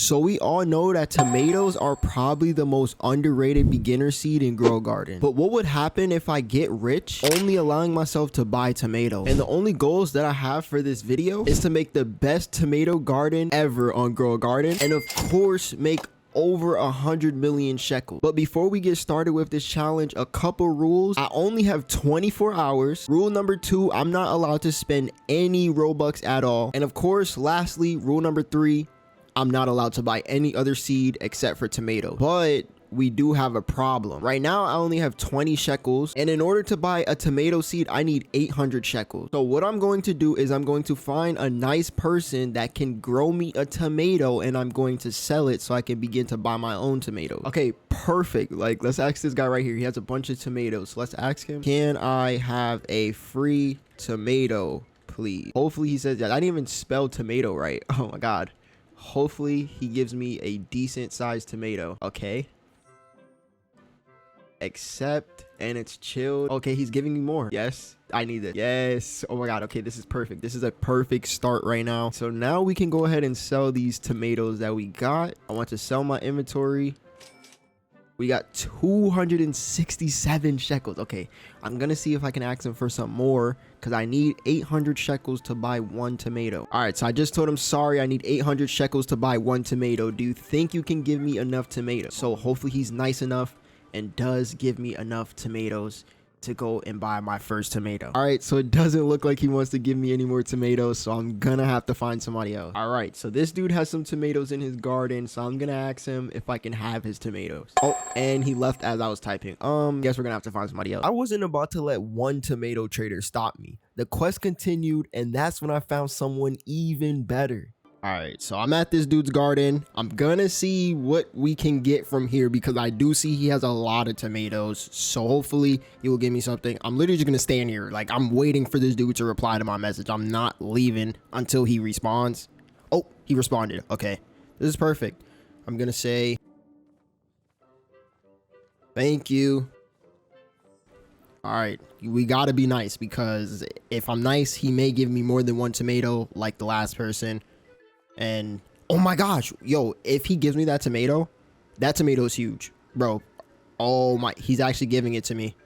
So we all know that tomatoes are probably the most underrated beginner seed in Grow Garden. But what would happen if I get rich only allowing myself to buy tomatoes? And the only goals that I have for this video is to make the best tomato garden ever on Grow Garden, and of course make over 100 million shekels. But before we get started with this challenge, a couple rules. I only have 24 hours. Rule number 2, I'm not allowed to spend any Robux at all. And of course, lastly, rule number 3, I'm not allowed to buy any other seed except for tomatoes. But we do have a problem. Right now, I only have 20 shekels. And in order to buy a tomato seed, I need 800 shekels. So what I'm going to do is I'm going to find a nice person that can grow me a tomato, and I'm going to sell it so I can begin to buy my own tomatoes. Okay, perfect. Like, let's ask this guy right here. He has a bunch of tomatoes. So let's ask him, can I have a free tomato, please? Hopefully he says that. I didn't even spell tomato right. Oh my God. Hopefully he gives me a decent sized tomato. Okay. Accept, and it's chilled. Okay, he's giving me more. Yes, I need it. Yes. Oh my God. Okay, this is perfect. This is a perfect start right now. So now we can go ahead and sell these tomatoes that we got. I want to sell my inventory. We got 267 shekels. Okay, I'm gonna see if I can ask him for some more because I need 800 shekels to buy one tomato. All right, so I just told him, sorry, I need 800 shekels to buy one tomato. Do you think you can give me enough tomatoes? So hopefully he's nice enough and does give me enough tomatoes to go and buy my first tomato. All right, so it doesn't look like he wants to give me any more tomatoes, so I'm gonna have to find somebody else. All right, so this dude has some tomatoes in his garden, so I'm gonna ask him if I can have his tomatoes. Oh, and he left as I was typing. Guess we're gonna have to find somebody else. I wasn't about to let one tomato trader stop me. The quest continued, and that's when I found someone even better. All right, so I'm at this dude's garden. I'm gonna see what we can get from here because I do see he has a lot of tomatoes. So hopefully he will give me something. I'm literally just gonna stand here. Like, I'm waiting for this dude to reply to my message. I'm not leaving until he responds. Oh, he responded. Okay, this is perfect. I'm gonna say, thank you. All right, we gotta be nice because if I'm nice, he may give me more than one tomato like the last person. And oh my gosh, yo, if he gives me that tomato is huge, bro. Oh my, he's actually giving it to me.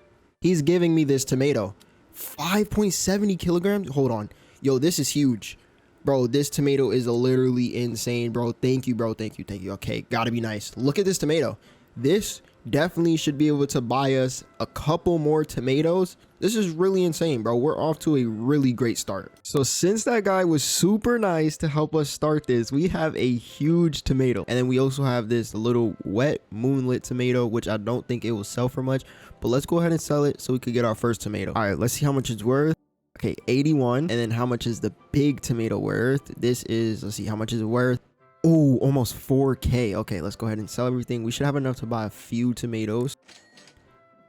He's giving me this tomato. 5.70 kilograms. Hold on, yo, this is huge, bro. This tomato is literally insane, bro. Thank you, bro. Thank you. Okay, gotta be nice. Look at this tomato. This definitely should be able to buy us a couple more tomatoes. This is really insane, bro. We're off to a really great start. So since that guy was super nice to help us start this, we have a huge tomato. And then we also have this little wet moonlit tomato, which I don't think it will sell for much, but let's go ahead and sell it so we could get our first tomato. All right, let's see how much it's worth. Okay, 81. And then how much is the big tomato worth? This is, let's see, how much is it worth? Oh, almost 4K. Okay, let's go ahead and sell everything. We should have enough to buy a few tomatoes.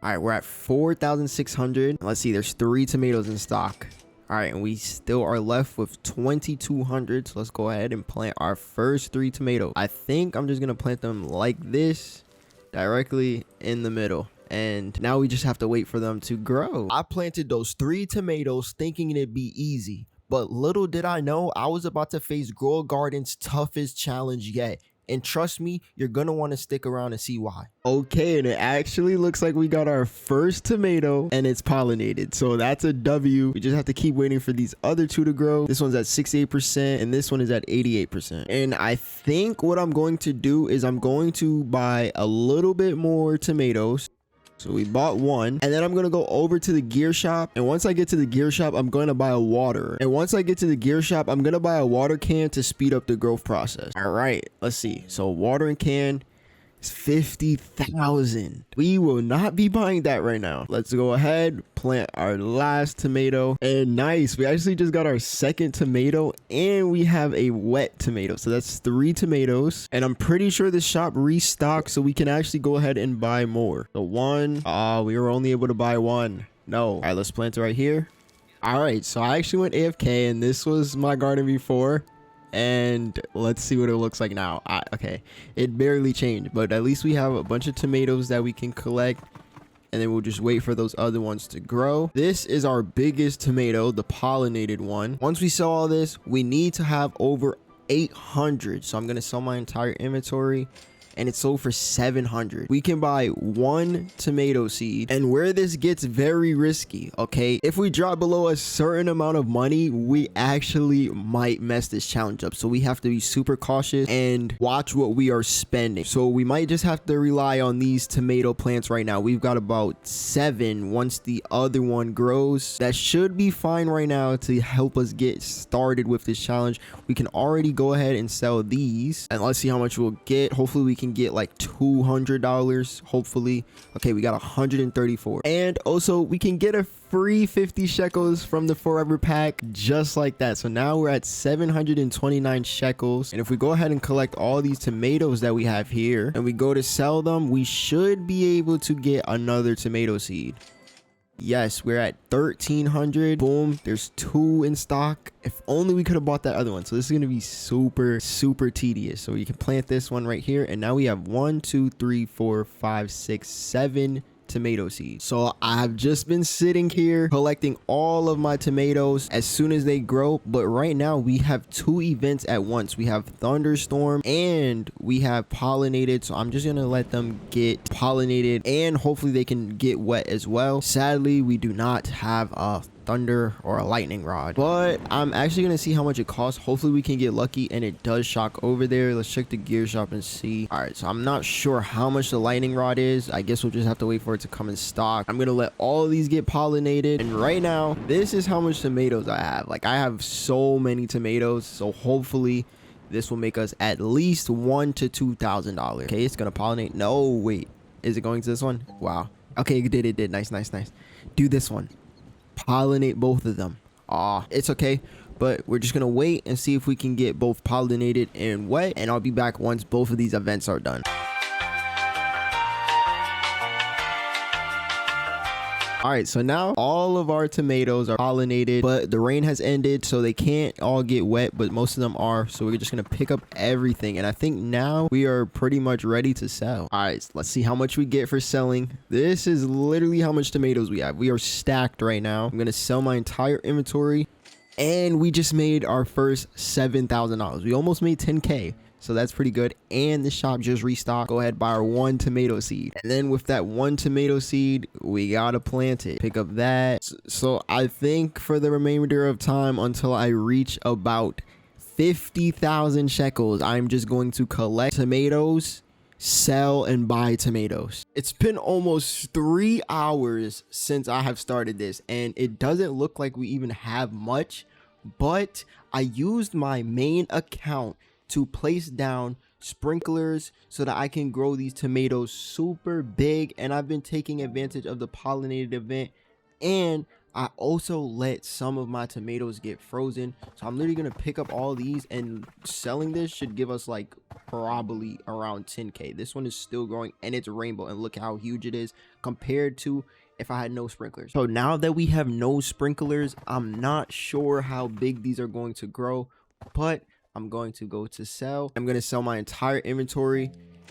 All right, we're at 4,600. Let's see, there's 3 tomatoes in stock. All right, and we still are left with 2,200. So let's go ahead and plant our first 3 tomatoes. I think I'm just gonna plant them like this, directly in the middle. And now we just have to wait for them to grow. I planted those 3 tomatoes thinking it'd be easy. But little did I know, I was about to face Grow Garden's toughest challenge yet. And trust me, you're gonna want to stick around and see why. Okay, and it actually looks like we got our first tomato and it's pollinated. So that's a W. We just have to keep waiting for these other 2 to grow. This one's at 68% and this one is at 88%. And I think what I'm going to do is I'm going to buy a little bit more tomatoes. So we bought 1, and then I'm going to go over to the gear shop. And once I get to the gear shop, I'm going to buy a water. And once I get to the gear shop, I'm going to buy a water can to speed up the growth process. All right, let's see. So watering can is 50,000. We will not be buying that right now. Let's go ahead, plant our last tomato. And nice, we actually just got our second tomato and we have a wet tomato. So that's 3 tomatoes. And I'm pretty sure the shop restocks so we can actually go ahead and buy more. So 1, we were only able to buy 1. No. All right, let's plant it right here. All right, so I actually went AFK and this was my garden before. And let's see what it looks like now. Okay, it barely changed, but at least we have a bunch of tomatoes that we can collect, and then we'll just wait for those other ones to grow. This is our biggest tomato, the pollinated one. Once we sell all this, we need to have over 800. So I'm gonna sell my entire inventory, and it's sold for 700. We can buy 1 tomato seed, and where this gets very risky, okay, if we drop below a certain amount of money, we actually might mess this challenge up. So we have to be super cautious and watch what we are spending. So we might just have to rely on these tomato plants right now. We've got about 7. Once the other one grows, that should be fine right now to help us get started with this challenge. We can already go ahead and sell these, and let's see how much we'll get. Hopefully we can get like $200, hopefully. Okay, we got 134, and also we can get a free 50 shekels from the forever pack, just like that. So now we're at 729 shekels, and if we go ahead and collect all these tomatoes that we have here and we go to sell them, we should be able to get another tomato seed. Yes, we're at 1300. Boom, there's 2 in stock. If only we could have bought that other one. So this is going to be super tedious. So you can plant this one right here, and now we have 1 2 3 4 5 6 7 tomato seeds. So I've just been sitting here collecting all of my tomatoes as soon as they grow, but right now we have 2 events at once. We have thunderstorm and we have pollinated, so I'm just gonna let them get pollinated and hopefully they can get wet as well. Sadly, we do not have a thunder or a lightning rod, but I'm actually gonna see how much it costs. Hopefully we can get lucky and it does shock over there. Let's check the gear shop and see. All right, so I'm not sure how much the lightning rod is. I guess we'll just have to wait for it to come in stock. I'm gonna let all of these get pollinated, and right now this is how much tomatoes I have. Like, I have so many tomatoes, so hopefully this will make us at least $1,000 to $2,000. Okay, it's gonna pollinate. No, wait, is it going to this one? Wow. Okay, it did. Nice. Do this one. Pollinate both of them. It's okay, but we're just gonna wait and see if we can get both pollinated and wet, and I'll be back once both of these events are done. All right, so now all of our tomatoes are pollinated, but the rain has ended, so they can't all get wet, but most of them are. So we're just gonna pick up everything, and I think now we are pretty much ready to sell. All right, so let's see how much we get for selling. This is literally how much tomatoes we have. We are stacked right now. I'm gonna sell my entire inventory, and we just made our first $7,000. We almost made 10K. So that's pretty good. And the shop just restocked. Go ahead, buy our 1 tomato seed. And then with that 1 tomato seed, we gotta plant it. Pick up that. So I think for the remainder of time until I reach about 50,000 shekels, I'm just going to collect tomatoes, sell, and buy tomatoes. It's been almost 3 hours since I have started this, and it doesn't look like we even have much, but I used my main account to place down sprinklers so that I can grow these tomatoes super big, and I've been taking advantage of the pollinated event, and I also let some of my tomatoes get frozen. So I'm literally gonna pick up all these, and selling this should give us like probably around 10K. This one is still growing, and it's rainbow, and look how huge it is compared to if I had no sprinklers. So now that we have no sprinklers, I'm not sure how big these are going to grow, but I'm going to go to sell. I'm going to sell my entire inventory,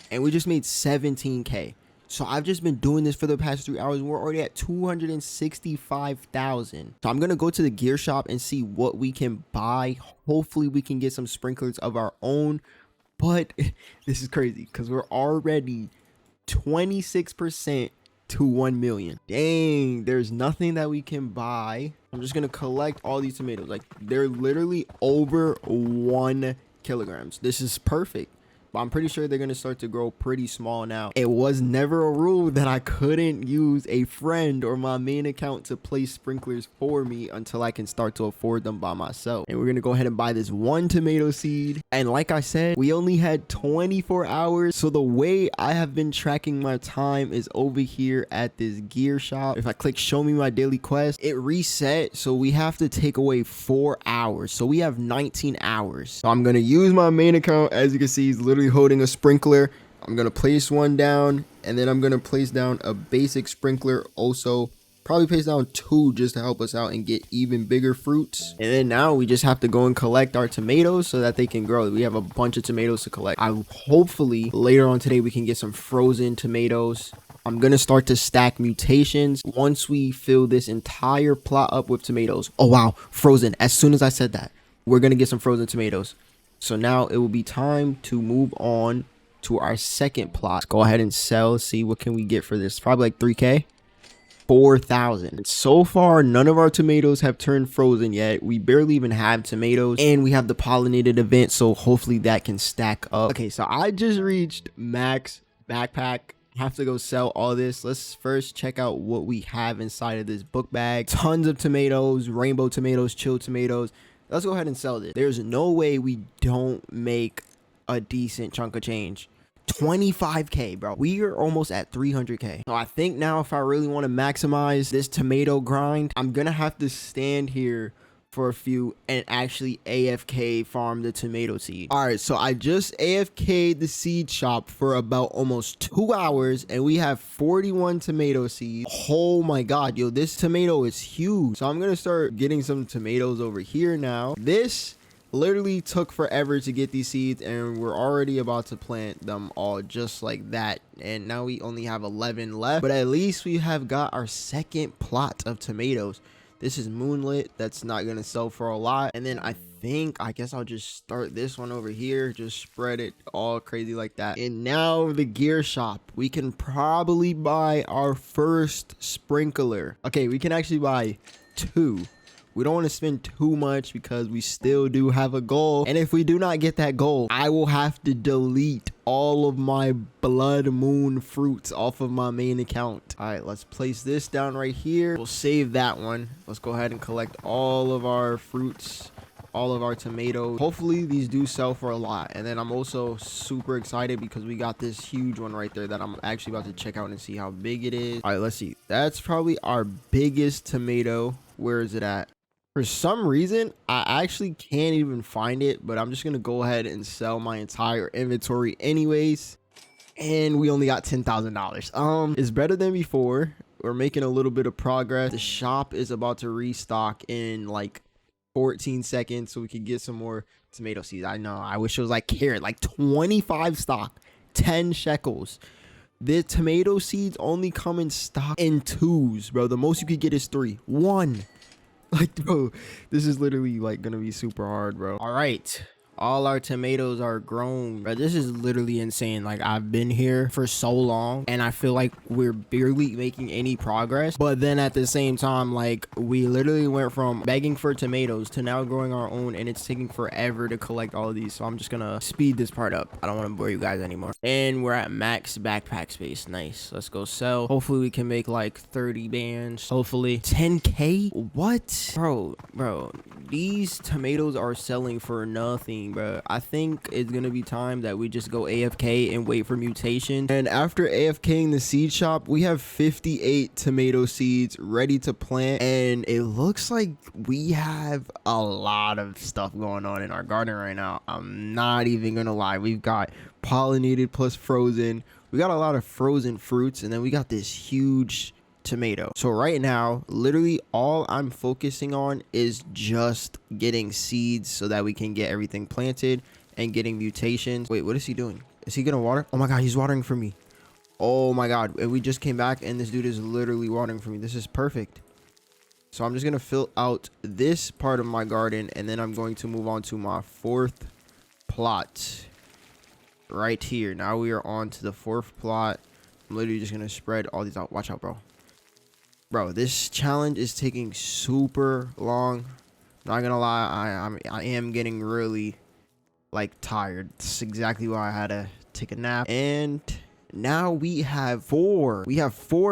and we just made 17K. So I've just been doing this for the past 3 hours, and we're already at 265,000. So I'm going to go to the gear shop and see what we can buy. Hopefully we can get some sprinklers of our own, but this is crazy because we're already 26% to 1 million. Dang, there's nothing that we can buy. I'm just gonna collect all these tomatoes. Like, they're literally over 1 kilograms. This is perfect. But I'm pretty sure they're gonna start to grow pretty small now. It was never a rule that I couldn't use a friend or my main account to place sprinklers for me until I can start to afford them by myself. And we're gonna go ahead and buy this 1 tomato seed. And like I said, we only had 24 hours. So the way I have been tracking my time is over here at this gear shop. If I click show me my daily quest, it reset. So we have to take away 4 hours. So we have 19 hours. So I'm gonna use my main account. As you can see, it's literally holding a sprinkler. I'm gonna place one down, and then I'm gonna place down a basic sprinkler. Also probably place down 2 just to help us out and get even bigger fruits. And then now we just have to go and collect our tomatoes so that they can grow. We have a bunch of tomatoes to collect. Hopefully later on today we can get some frozen tomatoes. I'm gonna start to stack mutations once we fill this entire plot up with tomatoes. Oh wow, frozen. As soon as I said that, we're gonna get some frozen tomatoes. So now it will be time to move on to our second plot. Let's go ahead and sell, see what can we get for this. Probably like 3K. 4,000. So far, none of our tomatoes have turned frozen yet. We barely even have tomatoes, and we have the pollinated event, so hopefully that can stack up. Okay, so I just reached max backpack. Have to go sell all this. Let's first check out what we have inside of this book bag. Tons of tomatoes, rainbow tomatoes, chill tomatoes. Let's go ahead and sell this. There's no way we don't make a decent chunk of change. 25K, bro. We are almost at 300K. So I think now if I really want to maximize this tomato grind, I'm gonna have to stand here for a few and actually AFK farm the tomato seed. All right, so I just AFK'd the seed shop for about almost 2 hours, and we have 41 tomato seeds. Oh my god, yo, this tomato is huge. So I'm gonna start getting some tomatoes over here now. This literally took forever to get these seeds, and we're already about to plant them all just like that. And now we only have 11 left, but at least we have got our second plot of tomatoes. This is moonlit. That's not gonna sell for a lot. And then I guess I'll just start this one over here, just spread it all crazy like that. And now the gear shop, we can probably buy our first sprinkler. Okay, we can actually buy 2. We don't want to spend too much because we still do have a goal. And if we do not get that goal, I will have to delete all of my blood moon fruits off of my main account. All right, let's place this down right here. We'll save that one. Let's go ahead and collect all of our fruits, all of our tomatoes. Hopefully these do sell for a lot. And then I'm also super excited because we got this huge one right there that I'm actually about to check out and see how big it is. All right, let's see. That's probably our biggest tomato. Where is it at? For some reason, I actually can't even find it, but I'm just going to go ahead and sell my entire inventory anyways. And we only got $10,000. It's better than before. We're making a little bit of progress. The shop is about to restock in like 14 seconds so we can get some more tomato seeds. I know, I wish it was like carrot, like 25 stock, 10 shekels. The tomato seeds only come in stock in 2s, bro. The most you could get is 3. 1. Like, bro, this is literally like gonna be super hard, bro. All right, all our tomatoes are grown, bro. This is literally insane. Like, I've been here for so long and I feel like we're barely making any progress, but then at the same time, like, we literally went from begging for tomatoes to now growing our own, and it's taking forever to collect all of these. So I'm just gonna speed this part up. I don't want to bore you guys anymore. And we're at max backpack space. Nice. Let's go sell. Hopefully we can make like 30 bands. Hopefully 10K. What, bro, these tomatoes are selling for nothing, bro. I think it's gonna be time that we just go AFK and wait for mutation. And after AFKing the seed shop, we have 58 tomato seeds ready to plant, and it looks like we have a lot of stuff going on in our garden right now. I'm not even gonna lie. We've got pollinated plus frozen. We got a lot of frozen fruits, and then we got this huge tomato. So right now, literally all I'm focusing on is just getting seeds so that we can get everything planted and getting mutations. Wait, what is he doing? Is he gonna water? Oh my god, he's watering for me. Oh my god, and we just came back and this dude is literally watering for me. This is perfect. So I'm just gonna fill out this part of my garden, and then I'm going to move on to my 4th plot right here. Now we are on to the 4th plot. I'm literally just gonna spread all these out. Watch out, bro. Bro, this challenge is taking super long. Not gonna lie, I am getting really like tired. This is exactly why I had to take a nap. And now we have 4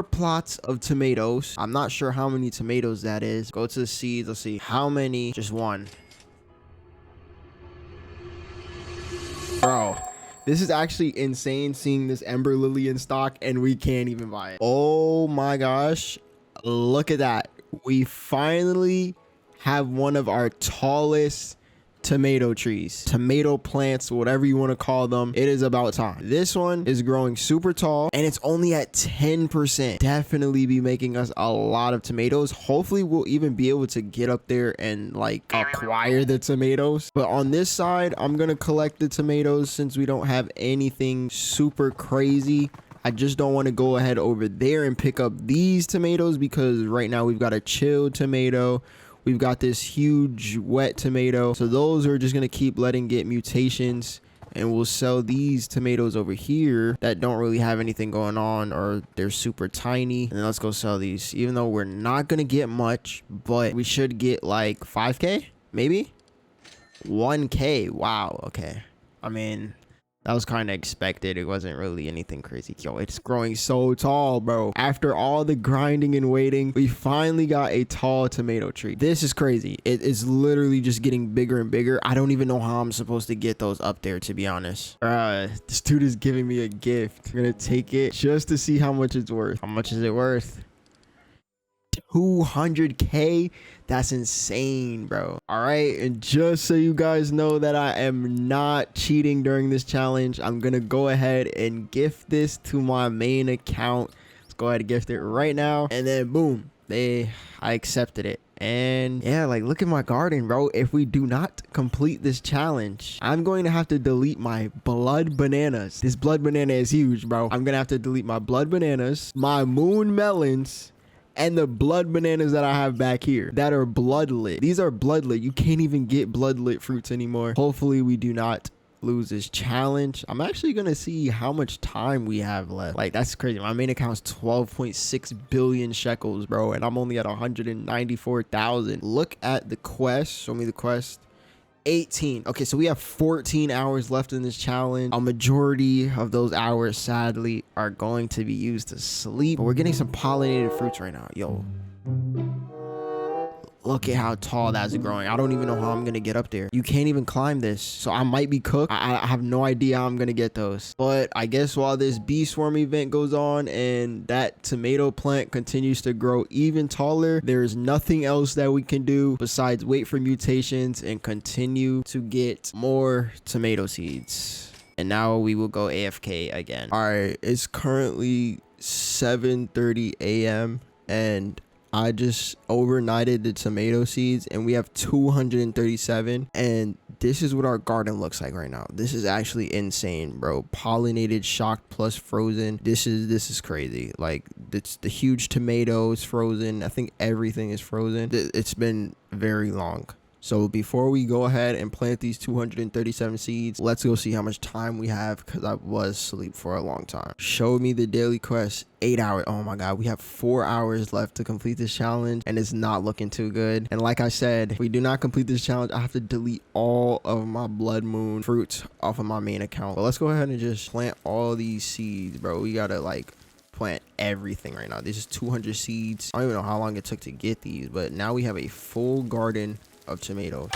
plots of tomatoes. I'm not sure how many tomatoes that is. Go to the seeds. Let's see how many. Just 1. Bro, this is actually insane seeing this Ember Lily in stock and we can't even buy it. Oh my gosh. Look at that. We finally have one of our tallest tomato trees, tomato plants, whatever you want to call them. It is about time. This one is growing super tall and it's only at 10%. Definitely be making us a lot of tomatoes. Hopefully we'll even be able to get up there and like acquire the tomatoes. But on this side, I'm gonna collect the tomatoes since we don't have anything super crazy. I just don't want to go ahead over there and pick up these tomatoes because right now we've got a chill tomato. We've got this huge wet tomato. So those are just going to keep letting get mutations. And we'll sell these tomatoes over here that don't really have anything going on, or they're super tiny. And then let's go sell these, even though we're not going to get much, but we should get like 5K, maybe 1K. Wow. Okay. I mean, that was kind of expected. It wasn't really anything crazy. Yo, it's growing so tall, bro. After all the grinding and waiting, we finally got a tall tomato tree. This is crazy. It is literally just getting bigger and bigger. I don't even know how I'm supposed to get those up there, to be honest. This dude is giving me a gift. I'm gonna take it just to see how much it's worth. How much is it worth? 200K. That's insane, bro. All right, and just so you guys know that I am not cheating during this challenge, I'm gonna go ahead and gift this to my main account. Let's go ahead and gift it right now, and then boom, I accepted it. And yeah, like, look at my garden, bro. If we do not complete this challenge, I'm going to have to delete my blood bananas. This blood banana is huge, bro. I'm gonna have to delete my blood bananas, my moon melons, and the blood bananas that I have back here that are bloodlit. These are bloodlit. You can't even get bloodlit fruits anymore. Hopefully we do not lose this challenge. I'm actually gonna see how much time we have left. Like, that's crazy. My main account's 12.6 billion shekels, bro, and I'm only at 194,000. Look at the quest. Show me the quest. 18. Okay, so we have 14 hours left in this challenge. A majority of those hours, sadly, are going to be used to sleep. But we're getting some pollinated fruits right now. Yo, look at how tall that's growing. I don't even know how I'm gonna get up there. You can't even climb this, so I might be cooked. I have no idea how I'm gonna get those. But I guess while this bee swarm event goes on and that tomato plant continues to grow even taller, there's nothing else that we can do besides wait for mutations and continue to get more tomato seeds. And now we will go AFK again. All right, it's currently 7:30 a.m. and I just overnighted the tomato seeds, and we have 237. And this is what our garden looks like right now. This is actually insane, bro. Pollinated, shocked, plus frozen. This is crazy. Like, it's the huge tomatoes frozen. I think everything is frozen. It's been very long. So before we go ahead and plant these 237 seeds, let's go see how much time we have, because I was asleep for a long time. Show me the daily quest. 8 hours. Oh my god, we have 4 hours left to complete this challenge, and it's not looking too good. And like I said, if we do not complete this challenge, I have to delete all of my blood moon fruits off of my main account. But let's go ahead and just plant all these seeds, bro. We gotta like plant everything right now. This is 200 seeds. I don't even know how long it took to get these, but now we have a full garden of tomatoes.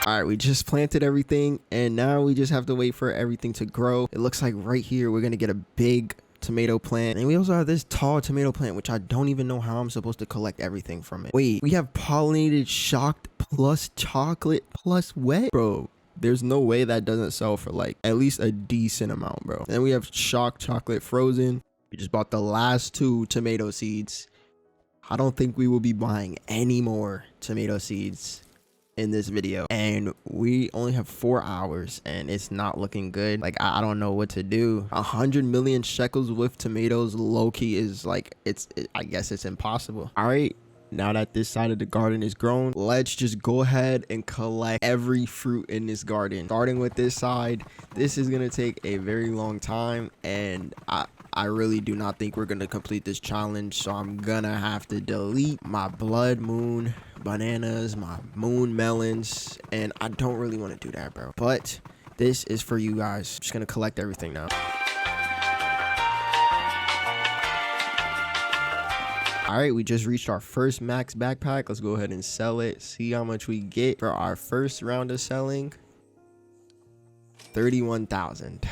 All right, we just planted everything, and now we just have to wait for everything to grow. It looks like right here we're gonna get a big tomato plant, and we also have this tall tomato plant, which I don't even know how I'm supposed to collect everything from it. Wait, we have pollinated, shocked, plus chocolate, plus wet, bro. There's no way that doesn't sell for like at least a decent amount, bro. And then we have shocked, chocolate, frozen. We just bought the last 2 tomato seeds. I don't think we will be buying any more tomato seeds in this video, and we only have 4 hours and it's not looking good. Like, I don't know what to do. 100 million shekels with tomatoes, low-key, is like, I guess it's impossible. All right, now that this side of the garden is grown, let's just go ahead and collect every fruit in this garden. Starting with this side, this is gonna take a very long time, and I really do not think we're gonna complete this challenge, so I'm gonna have to delete my blood moon bananas, my moon melons, and I don't really want to do that, bro. But this is for you guys. I'm just gonna collect everything now. All right, we just reached our first max backpack. Let's go ahead and sell it, see how much we get for our first round of selling. 31,000.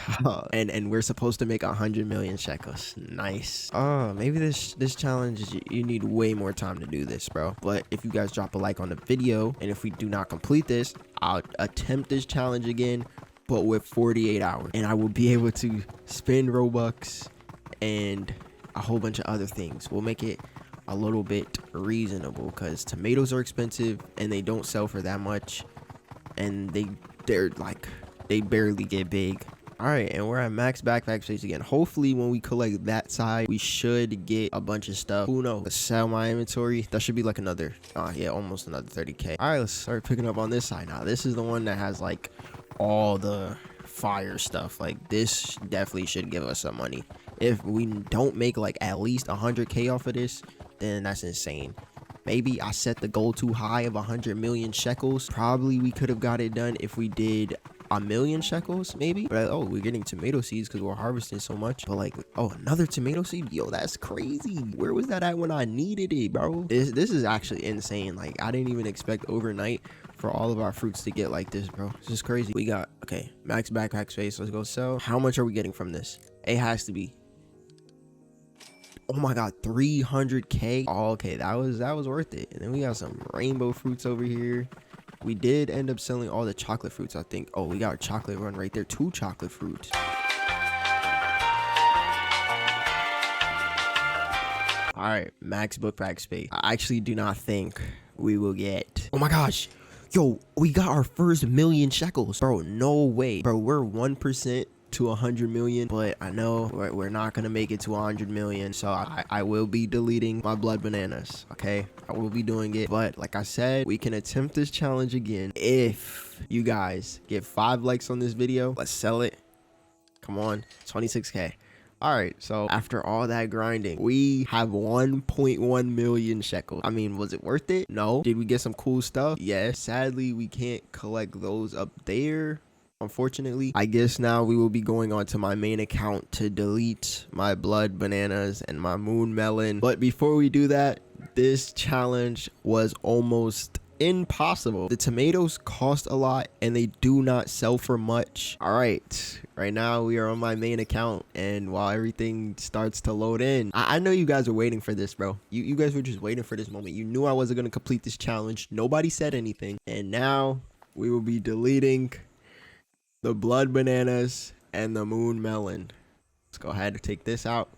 and we're supposed to make 100 million shekels. Nice. Oh, maybe this challenge is, you need way more time to do this, bro. But if you guys drop a like on the video, and if we do not complete this, I'll attempt this challenge again, but with 48 hours, and I will be able to spend Robux and a whole bunch of other things. We'll make it a little bit reasonable, because tomatoes are expensive and they don't sell for that much, and they're like, they barely get big. All right, and we're at max backpack space again. Hopefully when we collect that side, we should get a bunch of stuff. Who knows? Let's sell my inventory. That should be like another, yeah, almost another 30k. All right, let's start picking up on this side now. This is the one that has like all the fire stuff. Like this definitely should give us some money. If we don't make like at least 100k off of this, then that's insane. Maybe I set the goal too high of 100 million shekels. Probably we could have got it done if we did a million shekels maybe. But oh, we're getting tomato seeds because we're harvesting so much. But like, oh, another tomato seed, yo, that's crazy. Where was that at when I needed it, bro? This is actually insane. Like I didn't even expect overnight for all of our fruits to get like this, bro. This is crazy. We got, okay, max backpack space. Let's go sell. How much are we getting from this? It has to be, oh my god, 300k. Oh, okay, that was worth it. And then we got some rainbow fruits over here. We did end up selling all the chocolate fruits, I think. Oh, we got a chocolate run right there. 2 chocolate fruits. All right, max book bag space. I actually do not think we will get, oh my gosh, yo, we got our first million shekels, bro. No way, bro. We're 1% to 100 million, but I know we're not gonna make it to 100 million, so I will be deleting my blood bananas. Okay, I will be doing it, but like I said, we can attempt this challenge again if you guys get 5 likes on this video. Let's sell it. Come on, 26k. All right, so after all that grinding, we have 1.1 million shekels. I mean, was it worth it? No. Did we get some cool stuff? Yes. Sadly, we can't collect those up there, unfortunately. I guess now we will be going on to my main account to delete my blood bananas and my moon melon. But before we do that, this challenge was almost impossible. The tomatoes cost a lot and they do not sell for much. All right, right now we are on my main account, and while everything starts to load in, I know you guys are waiting for this, bro. You guys were just waiting for this moment. You knew I wasn't going to complete this challenge. Nobody said anything, and now we will be deleting the blood bananas and the moon melon. Let's go ahead and take this out.